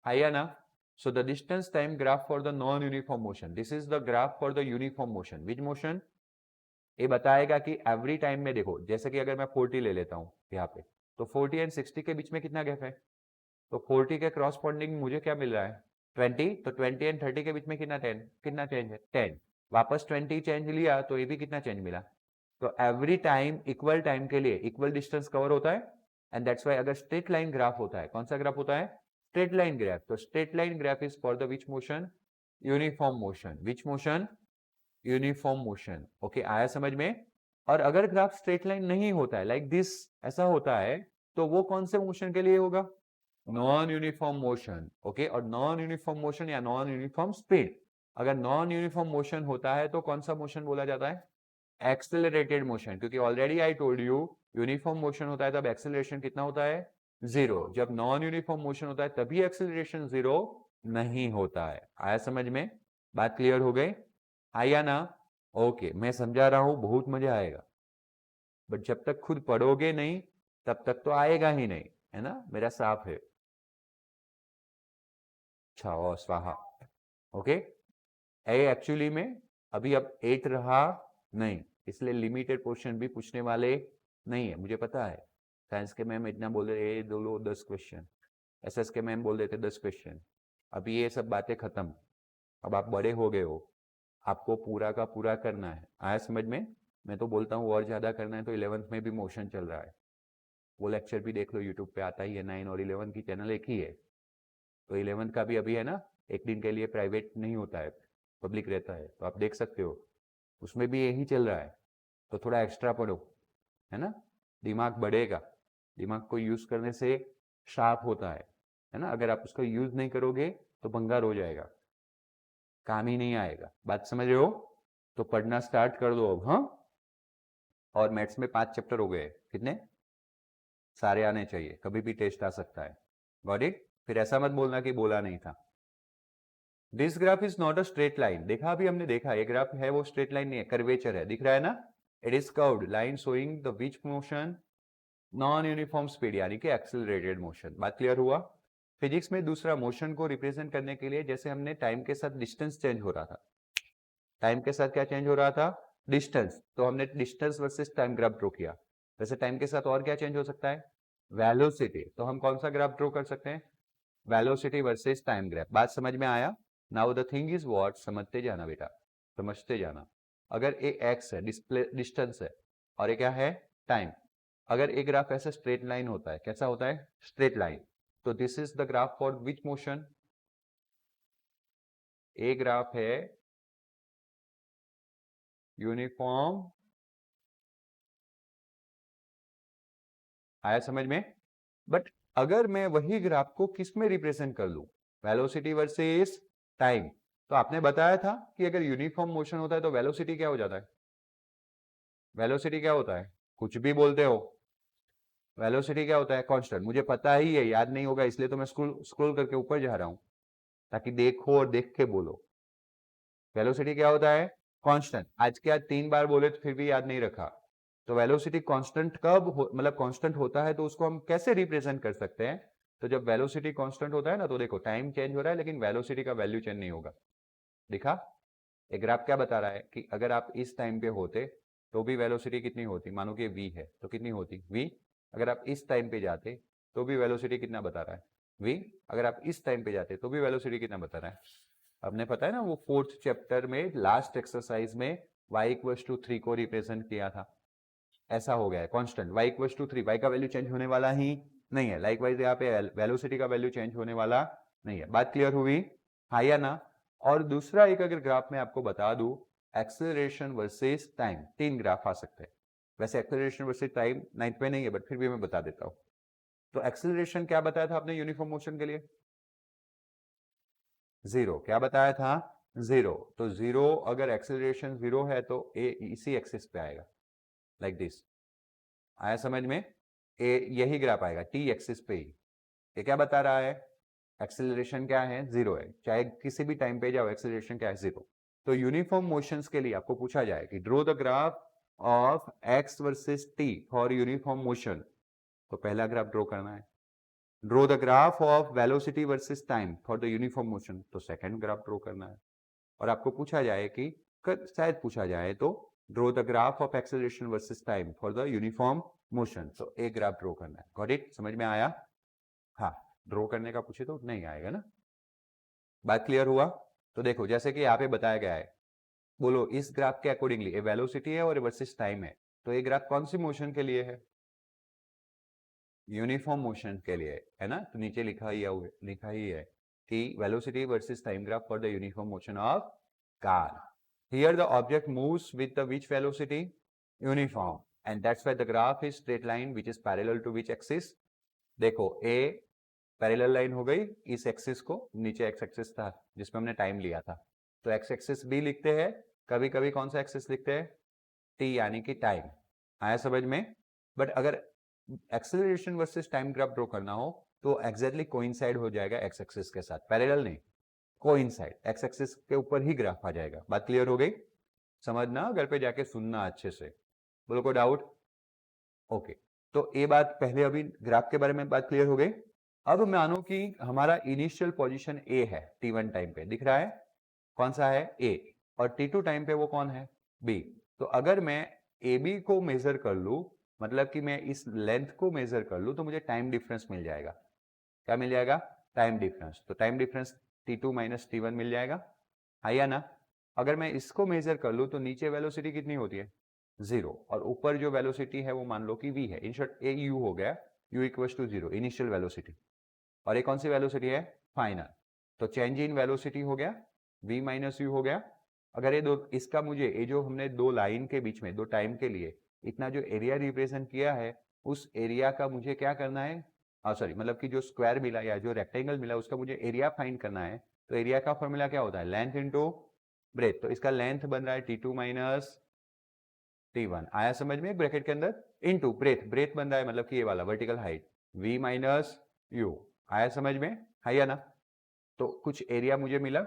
आया ना? So the distance time graph for the non-uniform motion. This is the graph for the uniform motion. Which motion? ये बताएगा कि एवरी टाइम में, देखो जैसे कि अगर मैं 40 ले लेता हूं यहाँ पे, तो 40 एंड 60 के बीच में कितना गैप है? तो 40 के क्रॉसपॉन्डिंग मुझे क्या मिल रहा है? 20। तो 20 एंड 30 के बीच में कितना चेंज है? 10। वापस 20 चेंज लिया तो ये भी कितना चेंज मिला? तो एवरी टाइम इक्वल टाइम के लिए इक्वल डिस्टेंस कवर होता है, एंड दैट्स व्हाई अगर स्ट्रेट लाइन ग्राफ होता है, कौन सा ग्राफ होता है? Straight line graph. तो straight line graph is for the which motion? Uniform motion. Which motion? Uniform motion. Okay, आया समझ में? और अगर ग्राफ स्ट्रेट लाइन नहीं होता है, लाइक दिस, ऐसा होता है, तो वो कौन से मोशन के लिए होगा? Non uniform motion. ओके, और नॉन यूनिफॉर्म मोशन या नॉन यूनिफॉर्म स्पीड, अगर नॉन यूनिफॉर्म मोशन होता है तो कौन सा मोशन बोला जाता है? Accelerated motion. क्योंकि already I told you, uniform motion होता है तब एक्सेलरेशन कितना होता है? 0। जब नॉन यूनिफॉर्म मोशन होता है तभी एक्सेलरेशन 0 नहीं होता है। आया समझ में? बात क्लियर हो गई? आया ना? ओके, मैं समझा रहा हूं, बहुत मजा आएगा, बट जब तक खुद पढ़ोगे नहीं तब तक तो आएगा ही नहीं, है ना? मेरा साफ है। अच्छा, और स्वाहा। ओके, एक्चुअली में अभी अब 8 रहा नहीं, इसलिए लिमिटेड पोर्शन भी पूछने वाले नहीं है, मुझे पता है। साइंस के मैम इतना बोल रहे, दो लो 10 क्वेश्चन, SS के मैम बोल देते 10 क्वेश्चन। अभी ये सब बातें खत्म, अब आप बड़े हो गए हो, आपको पूरा का पूरा करना है। आया समझ में? मैं तो बोलता हूँ और ज़्यादा करना है तो 11th में भी मोशन चल रहा है, वो लेक्चर भी देख लो, यूट्यूब पे आता ही है। 9 और 11 की चैनल एक ही है। तो 11th का भी अभी है ना, एक दिन के लिए प्राइवेट नहीं होता है, पब्लिक रहता है, तो आप देख सकते हो, उसमें भी यही चल रहा है। तो थोड़ा एक्स्ट्रा पढ़ो, है ना? दिमाग बढ़ेगा, दिमाग को यूज़ करने से शार्प होता है ना? अगर आप उसको यूज़ नहीं करोगे तो भंगार हो जाएगा, काम ही नहीं आएगा। बात समझ रहे हो? तो पढ़ना स्टार्ट कर दो अब, हाँ? और मैथ्स में 5 चैप्टर हो गए, कितने? सारे आने चाहिए, कभी भी टेस्ट आ सकता है। Got it? फिर ऐसा मत बोलना कि बोला नहीं था। This graph is not a straight line. देखा, अभी हमने देखा ये ग्राफ है वो स्ट्रेट लाइन नहीं है, कर्वेचर है, दिख रहा है ना? It is curved line showing the which motion non uniform speed, यानी कि एक्सेलरेटेड मोशन। बात क्लियर हुआ? फिजिक्स में दूसरा मोशन को रिप्रेजेंट करने के लिए, जैसे हमने टाइम के साथ डिस्टेंस चेंज हो रहा था, टाइम के साथ क्या चेंज हो रहा था? डिस्टेंस। तो हमने distance versus time graph draw किया। वैसे टाइम के साथ और क्या चेंज हो सकता है? वेलोसिटी। तो हम कौन सा ग्राफ ड्रॉ कर सकते हैं? Velocity versus time graph. बात समझ में आया? Now the thing is what, समझते जाना बेटा, समझते जाना। अगर ये एक्स है, डिस्टेंस है, और ये क्या है? टाइम। अगर एक ग्राफ ऐसा स्ट्रेट लाइन होता है, कैसा होता है? Straight line. तो this is the graph for which motion? A graph है यूनिफॉर्म। आया समझ में? बट अगर मैं वही ग्राफ को किस में रिप्रेजेंट कर लूं? Velocity versus time. तो आपने बताया था कि अगर यूनिफॉर्म मोशन होता है तो वेलोसिटी क्या हो जाता है? वेलोसिटी क्या होता है? कुछ भी बोलते हो। वेलोसिटी क्या होता है? कांस्टेंट। मुझे पता ही है, याद नहीं होगा, इसलिए तो मैं स्क्रॉल करके ऊपर जा रहा हूं, ताकि देखो और देख के बोलो। वेलोसिटी क्या होता है? कांस्टेंट। आज के आज 3 बार बोले तो फिर भी याद नहीं रखा। तो वेलोसिटी कांस्टेंट कब मतलब कांस्टेंट होता है तो उसको हम कैसे रिप्रेजेंट कर सकते हैं? तो जब वेलोसिटी कांस्टेंट होता है ना, तो देखो टाइम चेंज हो रहा है लेकिन वेलोसिटी का वैल्यू चेंज नहीं होगा। दिखा? एक ग्राफ क्या बता रहा है कि अगर आप इस टाइम पे होते तो भी वेलोसिटी कितनी होती? मानो कि v है तो कितनी होती? v। अगर आप इस टाइम पे जाते तो भी वेलोसिटी कितना बता रहा है? v। अगर आप इस टाइम पे जाते तो भी वेलोसिटी कितना बता रहा है? आपने पता है ना, वो 4th चैप्टर में लास्ट एक्सरसाइज में y=3 को रिप्रेजेंट किया था। ऐसा हो गया है कांस्टेंट y=3, y का वैल्यू चेंज होने वाला ही नहीं है। लाइकवाइज यहाँ पे वेलोसिटी का वैल्यू चेंज होने वाला नहीं है। बात क्लियर हुई? हाँ या ना? और दूसरा एक अगर ग्राफ में आपको बता दूं, एक्सेलरेशन वर्सेस टाइम, 3 ग्राफ आ सकते हैं। वैसे एक्सेलरेशन वर्सेस टाइम 9th में नहीं है, बट फिर भी मैं बता देता हूं। तो एक्सेलरेशन क्या बताया था आपने यूनिफॉर्म मोशन के लिए? 0। क्या बताया था? 0। तो 0 अगर एक्सेलरेशन 0 है तो ए इसी एक्सिस पे आएगा, लाइक दिस। आया समझ में? ए यही ग्राफ आएगा टी एक्सिस पे ही। ये क्या बता रहा है? एक्सेलरेशन क्या है? 0 है। चाहे किसी भी टाइम पे जाओ, एक्सेलरेशन क्या है? 0। तो यूनिफॉर्म मोशंस के लिए आपको पूछा जाए कि draw the graph of x versus T for uniform motion, तो पहला ग्राफ ड्रॉ करना है। Draw the graph of velocity versus time for the uniform motion, तो सेकंड ग्राफ ड्रॉ करना है। और आपको पूछा जाए कि शायद पूछा जाए तो draw the graph of acceleration versus time for the uniform motion, तो एक ग्राफ ड्रॉ करना है। Got it? समझ में आया? हाँ, ड्रॉ करने का पूछे तो नहीं आएगा ना। बात क्लियर हुआ? तो देखो जैसे कि यहाँ पे बताया गया है, बोलो इस ग्राफ के अकॉर्डिंगली ये वेलोसिटी है और वर्सेस टाइम है, तो ये ग्राफ कौन सी मोशन के लिए है? यूनिफॉर्म मोशन के लिए है ना। तो नीचे लिखा ही है कि velocity versus time graph for the uniform motion of car. Here the object moves with the which velocity? Uniform. And that's why the graph is straight line which is parallel to which axis? देखो A parallel line हो गई इस axis को, नीचे x axis था जिसमें हमने time लिया था, तो एक्स एक्सिस भी लिखते हैं, कभी कभी कौन सा एक्सिस लिखते हैं? टी, यानी कि टाइम। आया समझ में? बट अगर acceleration versus time graph draw करना हो तो एग्जैक्टली कोइंसाइड हो जाएगा एक्स एक्सिस के साथ, पैरेलल नहीं, कोइंसाइड। एक्स एक्सिस के ऊपर ही ग्राफ आ जाएगा। बात क्लियर हो गई? समझना, घर पे जाके सुनना अच्छे से। बोलो कोई डाउट? ओके। तो ये बात पहले, अभी ग्राफ के बारे में बात क्लियर हो गई। अब मानो कि हमारा इनिशियल पोजीशन ए है t1 टाइम पे, दिख रहा है कौन सा है? ए। और t2 टाइम पे वो कौन है? बी। तो अगर मैं ए बी को मेजर कर लू, मतलब कि मैं इस लेंथ को मेजर कर लू, तो मुझे टाइम डिफरेंस मिल जाएगा। क्या मिल जाएगा? Time difference. तो time difference t2 minus t1 मिल जाएगा, है या ना? अगर मैं इसको मेजर कर लूँ तो नीचे वेलोसिटी कितनी होती है? 0। और ऊपर जो वेलोसिटी है वो मान लो कि v है। इन शॉर्ट ए यू हो गया, u equal to 0 initial velocity. और ये कौन सी वेलोसिटी है? फाइनल। तो चेंज इन वेलोसिटी हो गया v माइनस यू हो गया। अगर ये दो, इसका मुझे ये जो हमने दो लाइन के बीच में दो टाइम के लिए इतना जो एरिया रिप्रेजेंट किया है, उस एरिया का मुझे क्या करना है? सॉरी, मतलब कि जो स्क्वायर मिला या जो रेक्टेंगल मिला उसका मुझे एरिया फाइंड करना है। तो एरिया का फॉर्मूला क्या होता है? Length into breadth. तो इसका लेंथ बन रहा है t2 माइनस t1। आया समझ में? एक ब्रैकेट के अंदर इनटू ब्रेथ, ब्रेथ बन रहा है मतलब कि ये वाला vertical height, v minus you. आया समझ में, है या ना? तो कुछ एरिया मुझे मिला,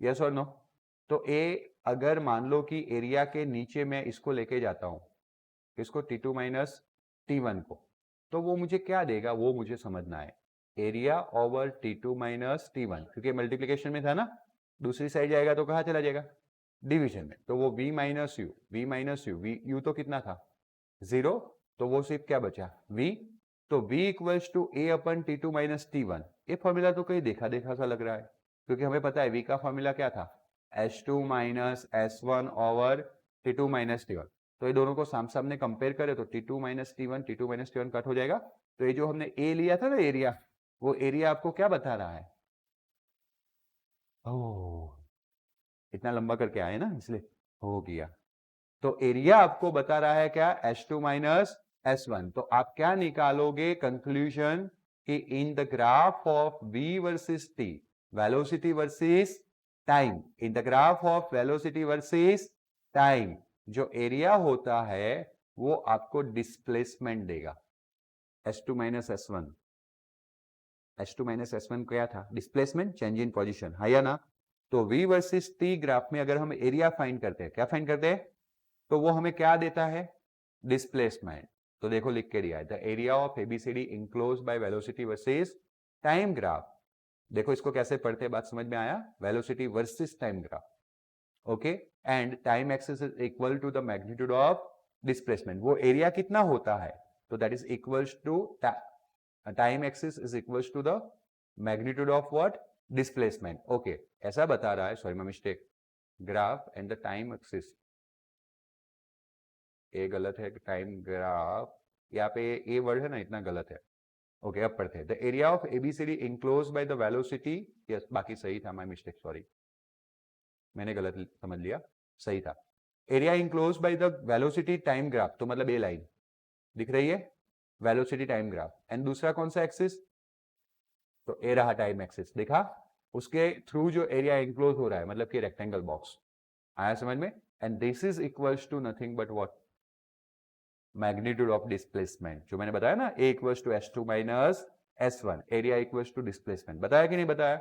यस और नो? तो ए, अगर मान लो कि एरिया के नीचे मैं इसको लेके जाता हूं, इसको T2 माइनस T1 को, तो वो मुझे क्या देगा वो मुझे समझना है। Area over T2 minus T1, क्योंकि मल्टीप्लीकेशन में था ना, दूसरी साइड जाएगा तो कहाँ चला जाएगा, डिवीजन में। तो वो v minus you, v minus you, v u तो कितना था 0, तो वो सिर्फ क्या बचा v। तो v equals to a upon T2 minus T1। ये फॉर्मूला तो कहीं देखा देखा सा लग रहा है, क्योंकि हमें पता है v का फॉर्मूला क्या था, S2 minus S1 over T2 minus T1। तो ये दोनों को सामने कंपेयर करें तो T2 minus T1, T2 minus T1 cut हो जाएगा। तो ये जो हमने a लिया था ना एरिया, वो एरिया आपको क्या बता रहा है, ओह इतना लंबा करके आए ना इसलिए हो गया। तो एरिया आपको बता रहा है क्या, S2 माइनस S1। तो आप क्या निकालोगे कंक्लूजन कि in the graph of v versus t, velocity versus time, in the graph of velocity versus time, जो एरिया होता है वो आपको डिस्प्लेसमेंट देगा। S2 minus S1, S2 minus S1 क्या था, डिस्प्लेसमेंट, चेंज इन पोजीशन, है या ना? तो v वर्सेस t ग्राफ में अगर हम एरिया फाइंड करते हैं, क्या फाइंड करते हैं, तो वो हमें क्या देता है, डिस्प्लेसमेंट। तो देखो लिख के दिया है, the area of ABCD enclose by velocity versus time graph. देखो इसको कैसे पढ़ते हैं, बात समझ में आया, velocity versus time graph, okay. And time axis is equal to the magnitude of displacement. वो एरिया कितना होता है, तो that is equals to time axis is equals to the magnitude of what, displacement, okay. ऐसा बता रहा है, sorry my mistake, graph and the time axis, ए गलत है, टाइम ग्राफ, यहाँ पे ए वर्ड है ना, इतना गलत है, ओके। अब पढ़ते हैं, the area of ABCD enclose by the velocity, yes बाकी सही था, माय मिस्टेक, सॉरी मैंने गलत समझ लिया, सही था। Area enclose by the velocity time graph, तो मतलब ए लाइन दिख रही है, वेलोसिटी टाइम ग्राफ। एंड दूसरा कौन सा एक्सिस, तो ए रहा टाइम एक्सिस, देखा, उसके थ्रू जो एरिया इंक्लोज हो रहा है, मतलब कि रेक्टेंगल बॉक्स, आया समझ में। And this is equals to nothing but what, magnitude of displacement, जो मैंने बताया ना, a equals to S2 minus S1, area equals to displacement, बताया कि नहीं बताया?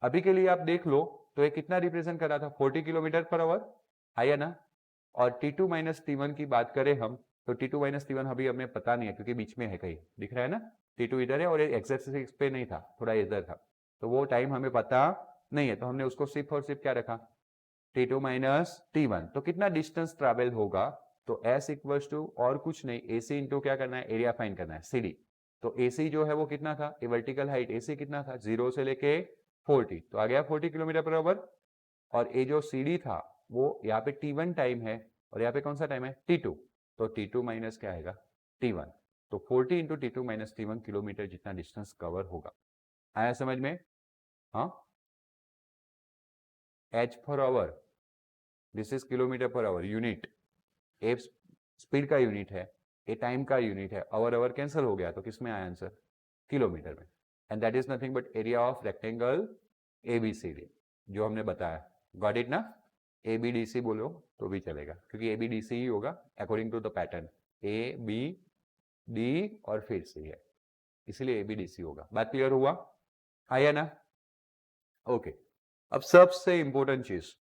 अभी के लिए आप देख लो, तो ये कितना रिप्रेजेंट कर रहा था, 40 किलोमीटर पर आवर, है ना? और T2 माइनस T1 की बात करें हम, तो T2 माइनस T1 अभी हमें पता नहीं है, क्योंकि बीच में है, कहीं दिख रहा है ना, T2 इधर है और एक्स पे नहीं था, थोड़ा इधर था, तो वो टाइम हमें पता नहीं है, तो हमने उसको सिर्फ और सिर्फ क्या रखा, T2 माइनस T1। तो कितना डिस्टेंस ट्रेवल होगा, तो S इक्वल्स टू और कुछ नहीं, AC इंटू क्या करना है, एरिया फाइंड करना है, CD। तो AC जो है वो कितना था, ये वर्टिकल हाइट AC कितना था, 0 से लेके 40, तो आ गया 40 किलोमीटर पर आवर। और ये जो CD था वो यहाँ पे T1 टाइम है, और यहाँ पे कौन सा टाइम है, T2, तो T2 माइनस क्या आएगा, T1। तो 40 into T2 minus T1 kilometer जितना डिस्टेंस कवर होगा। आया समझ में? हाँ, H per hour, this is kilometer per hour, unit, A speed का यूनिट है, ए टाइम का यूनिट है, आवर आवर कैंसिल हो गया, तो किस में आया आंसर, किलोमीटर में। And that is nothing but area of rectangle ABCD, जो हमने बताया, गॉट इट ना? एबीडीसी बोलो तो भी चलेगा, क्योंकि एबीडीसी ही होगा according to the pattern, A B D और फिर सी है, इसलिए एबीडीसी होगा। बात क्लियर हुआ, आया ना? ओके। अब सबसे इंपॉर्टेंट चीज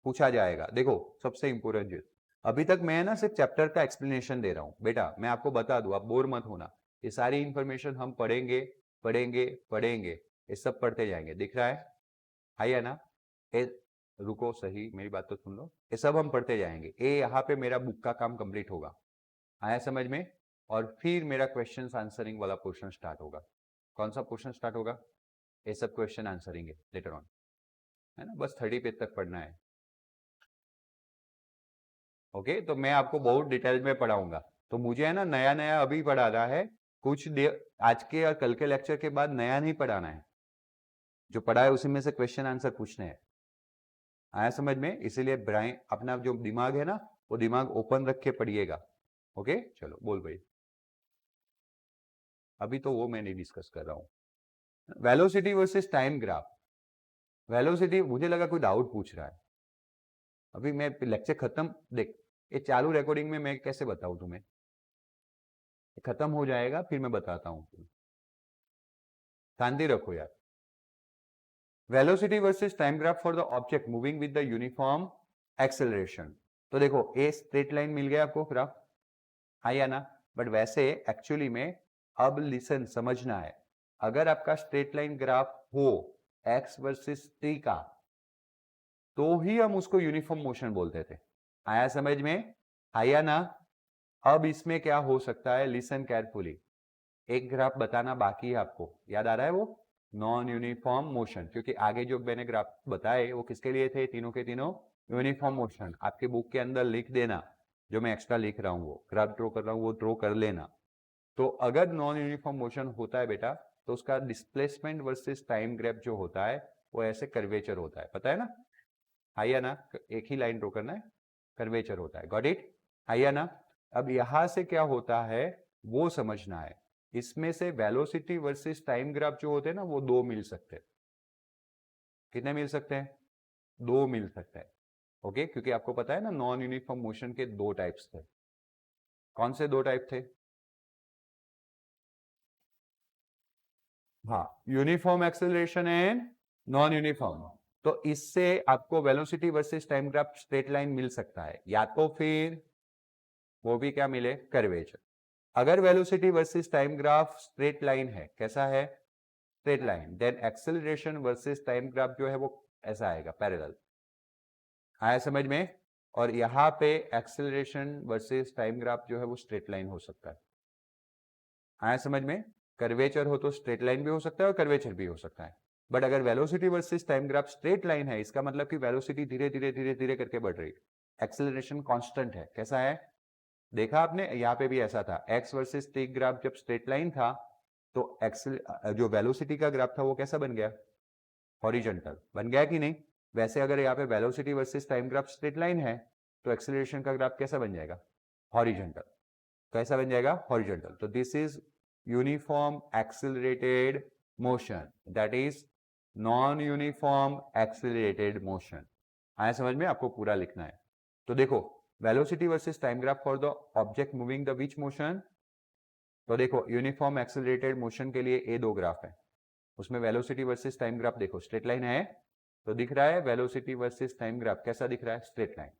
पूछा जाएगा, देखो सबसे इंपॉर्टेंट चीज, अभी तक मैं ना सिर्फ चैप्टर का एक्सप्लेनेशन दे रहा हूं बेटा, मैं आपको बता दूं, आप बोर मत होना, ये सारी इंफॉर्मेशन हम पढ़ेंगे पढ़ेंगे पढ़ेंगे, ये सब पढ़ते जाएंगे, दिख रहा है या ना? ये रुको, सही मेरी बात तो सुन लो, ये सब हम पढ़ते जाएंगे, ये यहाँ पे मेरा बुक का काम कंप्लीट होगा, आया समझ में? और फिर मेरा क्वेश्चन आंसरिंग वाला पोर्शन स्टार्ट होगा। कौन सा पोर्शन स्टार्ट होगा, ये सब क्वेश्चन आंसरिंग है लेटर ऑन, है ना? बस 30 पेज तक पढ़ना है, ओके। तो मैं आपको बहुत डिटेल में पढ़ाऊंगा, तो मुझे है ना नया नया अभी पढ़ाना है, कुछ देर आज के और कल के लेक्चर के बाद नया नहीं पढ़ाना है, जो पढ़ा है उसी में से क्वेश्चन आंसर पूछने हैं, आया समझ में? इसीलिए ब्राइन, अपना जो दिमाग है ना, वो दिमाग ओपन रख के पढ़िएगा, ओके। चलो बोल भाई, अभी तो वो मैं नहीं डिस्कस कर रहा हूं, velocity versus time graph. Velocity, मुझे लगा कोई डाउट पूछ रहा है, अभी मैं लेक्चर खत्म, देख ये चालू रिकॉर्डिंग में मैं कैसे बताऊं तुम्हें, खत्म हो जाएगा फिर मैं बताता हूं। शांति रखो यार। Velocity versus time graph for the object moving with the uniform acceleration. तो देखो ए स्ट्रेट लाइन मिल गया आपको ग्राफ, हाँ या ना? बट वैसे एक्चुअली में अब लिसन समझना है, अगर आपका स्ट्रेट लाइन ग्राफ हो एक्स वर्सेस टी का तो ही हम उसको यूनिफॉर्म मोशन बोलते थे। आया समझ में? आया ना? अब इसमें क्या हो सकता है, लिसन केयरफुली। एक ग्राफ बताना बाकी है आपको, याद आ रहा है वो? नॉन यूनिफॉर्म मोशन, क्योंकि आगे जो मैंने ग्राफ बताए वो किसके लिए थे? तीनों के तीनों यूनिफॉर्म मोशन। आपके बुक के अंदर लिख देना, जो मैं एक्स्ट्रा लिख रहा हूं वो ग्राफ ड्रॉ कर रहा हूं वो ड्रॉ कर लेना। तो अगर नॉन यूनिफॉर्म मोशन होता है बेटा, तो उसका डिस्प्लेसमेंट वर्सेस टाइम ग्राफ जो होता है वो ऐसे कर्वेचर होता है, पता है ना? आइया ना? एक ही लाइन ड्रॉ करना है, कर्वेचर होता है। Got it? आइया ना? अब यहां से क्या होता है वो समझना है। इसमें से वेलोसिटी वर्सेस टाइम ग्राफ जो होते हैं ना, वो दो मिल सकते हैं। कितने मिल सकते हैं? दो मिल सकते हैं। ओके, क्योंकि आपको पता है ना नॉन यूनिफॉर्म मोशन के दो टाइप्स थे। कौन से दो टाइप थे? हाँ, uniform acceleration and non uniform. तो इससे आपको velocity versus time graph straight line मिल सकता है, या तो फिर वो भी क्या मिले, कर्वेचर। अगर velocity versus time graph straight line है, कैसा है? Straight line, then acceleration versus time graph जो है वो ऐसा आएगा, पैरेलल। आया समझ में? और यहां पे एक्सेलरेशन वर्सेस टाइम ग्राफ जो है वो स्ट्रेट लाइन हो सकता है। आया समझ में? कर्वेचर हो तो स्ट्रेट लाइन भी हो सकता है और कर्वेचर भी हो सकता है। बट अगर velocity versus time graph straight line है, इसका मतलब कि वेलोसिटी धीरे धीरे धीरे धीरे करके बढ़ रही है, एक्सेलरेशन कांस्टेंट है। कैसा है? देखा आपने, यहाँ पे भी ऐसा था, एक्स वर्सेस टी ग्राफ जब स्ट्रेट लाइन था तो एक्सेल जो वेलोसिटी का ग्राफ था वो कैसा बन गया? हॉरिजॉन्टल बन गया कि नहीं? वैसे अगर यहाँ पे velocity versus time graph straight line है तो एक्सेलरेशन का ग्राफ कैसा बन जाएगा? हॉरिजॉन्टल। कैसा बन जाएगा? हॉरिजॉन्टल। तो this is uniform accelerated motion, that is non uniform accelerated motion. आया समझ में? आपको पूरा लिखना है। तो देखो, velocity versus time graph for the object moving the which motion. तो देखो, यूनिफॉर्म एक्सेलरेटेड मोशन के लिए ये दो ग्राफ है, उसमें वेलोसिटी वर्सेस टाइम ग्राफ देखो स्ट्रेट लाइन है, तो दिख रहा है वेलोसिटी वर्सेस टाइम ग्राफ कैसा दिख रहा है? Straight line.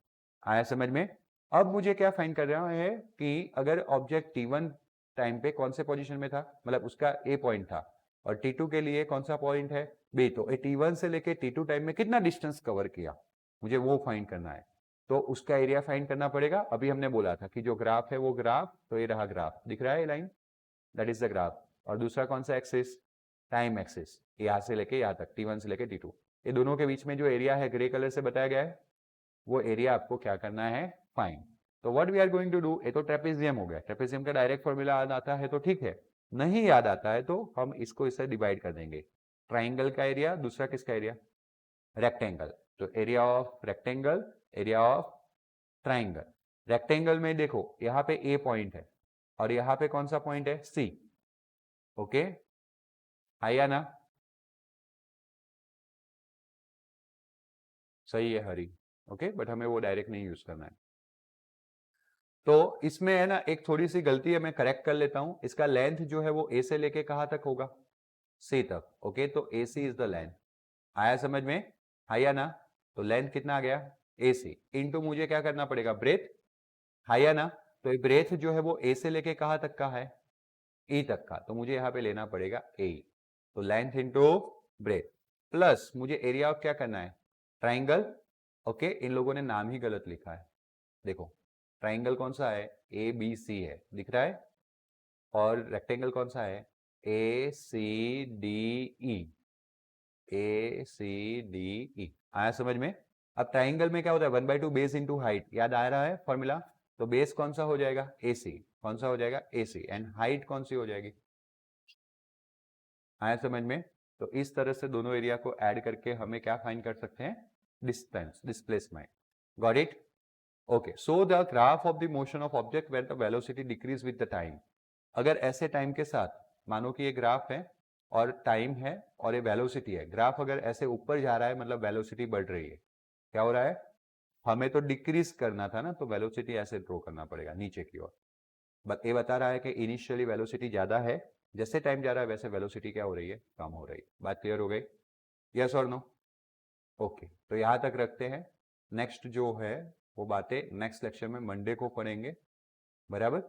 आया समझ में? अब मुझे क्या फाइंड कर रहा है कि अगर ऑब्जेक्ट t1 टाइम पे कौन से पोजीशन में था, मतलब उसका a पॉइंट था, और t2 के लिए कौन सा पॉइंट है? b, तो t1 से लेके t2 टाइम में कितना डिस्टेंस कवर किया, मुझे वो फाइंड करना है। तो उसका एरिया फाइंड करना पड़ेगा। अभी हमने बोला था कि जो ग्राफ है वो ग्राफ, तो ये रहा ग्राफ, दिख रहा है ये line, that is the graph. और दूसरा कौन सा एक्सिस? टाइम एक्सिस, यहाँ से लेके यहाँ तक, t1 से लेके t2, ये दोनों के बीच में जो एरिया है ग्रे कलर से बताया गया है, वो एरिया आपको क्या करना है? फाइंड। तो what we are going to do, ये तो ट्रेपेजियम हो गया, ट्रेपेजियम का डायरेक्ट फॉर्मूला याद आता है तो ठीक है, नहीं याद आता है तो हम इसको इससे डिवाइड कर देंगे। ट्राइंगल का एरिया, दूसरा किसका एरिया? रेक्टेंगल। तो area of rectangle, area of triangle. Rectangle में देखो यहाँ पे ए पॉइंट है और यहाँ पे कौन सा पॉइंट है? सी। ओके, आया ना? सही है हरी। ओके, बट हमें वो डायरेक्ट नहीं यूज करना है। तो इसमें है ना एक थोड़ी सी गलती है, मैं करेक्ट कर लेता हूं। इसका लेंथ जो है वो ए से लेके कहां तक होगा? सी तक। ओके, तो ए सी इज द लेंथ। आया समझ में? आया ना? तो लेंथ कितना आ गया? ए सी इंटू मुझे क्या करना पड़ेगा? ब्रेथ। आया ना? तो ब्रेथ जो है वो ए से लेके कहां तक का है? ई तक का, तो मुझे यहां पे लेना पड़ेगा ए। तो लेंथ इंटू ब्रेथ, प्लस मुझे एरिया ऑफ क्या करना है? ट्राइंगल। ओके, इन लोगों ने नाम ही गलत लिखा है। देखो, ट्राइंगल कौन सा है? ए बी सी है, दिख रहा है। और रेक्टेंगल कौन सा है? ए सी डी ई, ए सी डी ई। आया समझ में? अब ट्राइंगल में क्या होता है? 1/2 बेस इंटू हाइट, याद आ रहा है फॉर्मूला? तो बेस कौन सा हो जाएगा? ए सी। कौन सा हो जाएगा? ए सी। एंड हाइट कौन सी हो जाएगी? आया समझ में? तो इस तरह से दोनों एरिया को ऐड करके हमें क्या फाइंड कर सकते हैं? Distance, displacement. Got it? Okay, so the graph of the motion of object where the velocity decrease with the time. अगर ऐसे टाइम के साथ, मानो कि ये ग्राफ है और टाइम है और ये वेलोसिटी है, ग्राफ अगर ऐसे ऊपर जा रहा है मतलब वेलोसिटी बढ़ रही है, क्या हो रहा है? हमें तो डिक्रीज करना था ना, तो वेलोसिटी ऐसे ड्रॉ करना पड़ेगा नीचे की ओर। ये बता रहा है कि इनिशियली वेलोसिटी ज़्यादा है, जैसे टाइम जा रहा है वैसे वेलोसिटी क्या हो रही है, कम हो रही है। बात क्लियर हो गई? यस और नो? ओके, तो यहाँ तक रखते हैं। नेक्स्ट जो है वो बातें नेक्स्ट लेक्चर में मंडे को पढ़ेंगे, बराबर।